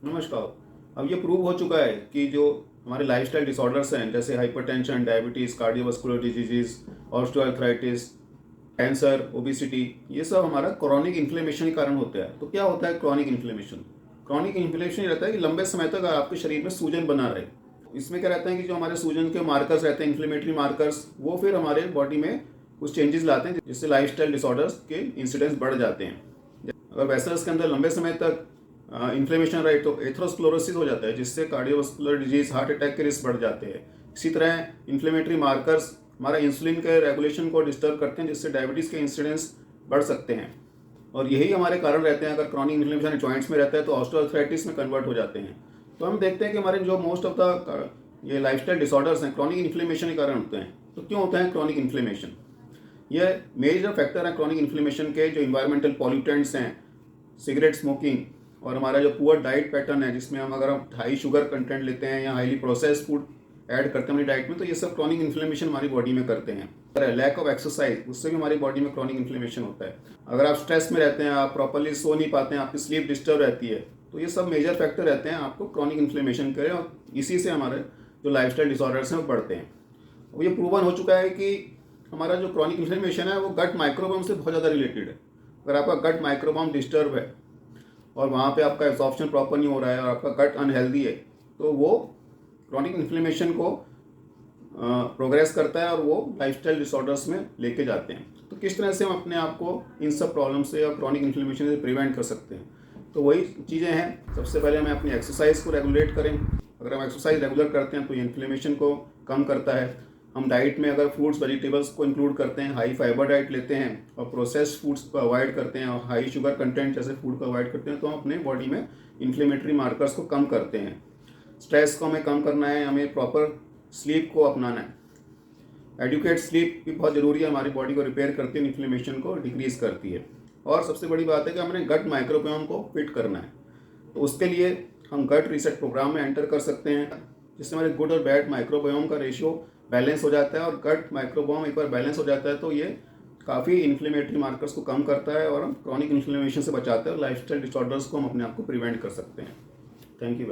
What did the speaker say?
नमस्कार। अब ये प्रूव हो चुका है कि जो हमारे लाइफस्टाइल डिसऑर्डर्स हैं जैसे hypertension, diabetes, cardiovascular disease, osteoarthritis, cancer, obesity, ये सब हमारा क्रॉनिक इन्फ्लेमेशन के कारण होता है। तो क्या होता है क्रॉनिक इन्फ्लेमेशन? क्रॉनिक इन्फ्लेमेशन ये रहता है कि लंबे समय तक आपके शरीर में सूजन बना रहे। इसमें क्या रहता है कि जो हमारे सूजन के मार्कर्स रहते हैं, इन्फ्लेमेटरी मार्कर्स, वो फिर हमारे बॉडी में कुछ चेंजेस लाते हैं जिससे लाइफस्टाइल डिसऑर्डर्स के इंसिडेंस बढ़ जाते हैं। अगर वेसल्स के अंदर लंबे समय तक इन्फ्लेमेशन रहे तो एथरोस्क्लेरोसिस हो जाता है जिससे कार्डियोवास्कुलर डिजीज, हार्ट अटैक के रिस्क बढ़ जाते हैं। इसी तरह इन्फ्लेमेटरी मार्कर्स हमारा इंसुलिन के रेगुलेशन को डिस्टर्ब करते हैं जिससे डायबिटीज़ के इंसिडेंस बढ़ सकते हैं। और यही हमारे कारण रहते हैं। अगर क्रॉनिक इन्फ्लेमेशन जॉइंट्स में रहता है तो ऑस्टियोआर्थराइटिस में कन्वर्ट हो जाते हैं। तो हम देखते हैं कि हमारे जो मोस्ट ऑफ द ये लाइफस्टाइल डिसऑर्डर्स हैं क्रॉनिक इन्फ्लेमेशन के कारण होते हैं। तो क्यों होता है क्रॉनिक इन्फ्लेमेशन? ये मेजर फैक्टर है क्रॉनिक इन्फ्लेमेशन के, जो इन्वायरमेंटल पॉल्यूटेंट्स हैं, सिगरेट स्मोकिंग, और हमारा जो पुअर डाइट पैटर्न है जिसमें हम अगर हम हाई शुगर कंटेंट लेते हैं या हाईली प्रोसेस्ड फूड ऐड करते हैं अपनी डाइट में, तो ये सब क्रॉनिक इन्फ्लेमेशन हमारी बॉडी में करते हैं। लैक ऑफ एक्सरसाइज, उससे भी हमारी बॉडी में क्रॉनिक इन्फ्लेमेशन होता है। अगर आप स्ट्रेस में रहते हैं, आप प्रॉपरली सो नहीं पाते हैं, आपकी स्लीप डिस्टर्ब रहती है, तो ये सब मेजर फैक्टर रहते हैं आपको क्रॉनिक इन्फ्लेमेशन करें, और इसी से हमारे जो लाइफस्टाइल डिसऑर्डर्स हैं वो बढ़ते हैं। और ये प्रूवन हो चुका है कि हमारा जो क्रॉनिक इन्फ्लेमेशन है वो गट माइक्रोबायोम से बहुत ज़्यादा रिलेटेड है। अगर आपका गट माइक्रोबायोम डिस्टर्ब है और वहाँ पे आपका एब्जॉर्प्शन प्रॉपर नहीं हो रहा है और आपका गट अनहेल्दी है, तो वो क्रॉनिक इन्फ्लेमेशन को प्रोग्रेस करता है और वो लाइफस्टाइल डिसऑर्डर्स में लेके जाते हैं। तो किस तरह से हम अपने आप को इन सब प्रॉब्लम से और क्रॉनिक इन्फ्लेमेशन से प्रिवेंट कर सकते हैं? तो वही चीज़ें हैं। सबसे पहले हमें अपनी एक्सरसाइज को रेगुलेट करें। अगर हम एक्सरसाइज रेगुलर करते हैं तो ये इन्फ्लेमेशन को कम करता है। हम डाइट में अगर फ्रूट्स वेजिटेबल्स को इंक्लूड करते हैं, हाई फाइबर डाइट लेते हैं और प्रोसेस्ड फूड्स को अवॉइड करते हैं और हाई शुगर कंटेंट जैसे फूड को अवॉइड करते हैं, तो हम अपने बॉडी में इन्फ्लेमेटरी मार्कर्स को कम करते हैं। स्ट्रेस को हमें कम करना है, हमें प्रॉपर स्लीप को अपनाना है। एडुकेट स्लीप भी बहुत ज़रूरी है, हमारी बॉडी को रिपेयर करती है, इन्फ्लेमेशन को डिक्रीज़ करती है। और सबसे बड़ी बात है कि हमें गट माइक्रोबायोम को फिट करना है। तो उसके लिए हम गट रीसेट प्रोग्राम में एंटर कर सकते हैं जिससे हमारे गुड और बैड माइक्रोबायोम का रेशियो बैलेंस हो जाता है। और गट माइक्रोबायोम एक बार बैलेंस हो जाता है तो ये काफ़ी इन्फ्लेमेटरी मार्कर्स को कम करता है और हम क्रॉनिक इन्फ्लेमेशन से बचाते हैं और लाइफस्टाइल डिसऑर्डर्स को हम अपने आप को प्रिवेंट कर सकते हैं। Thank you.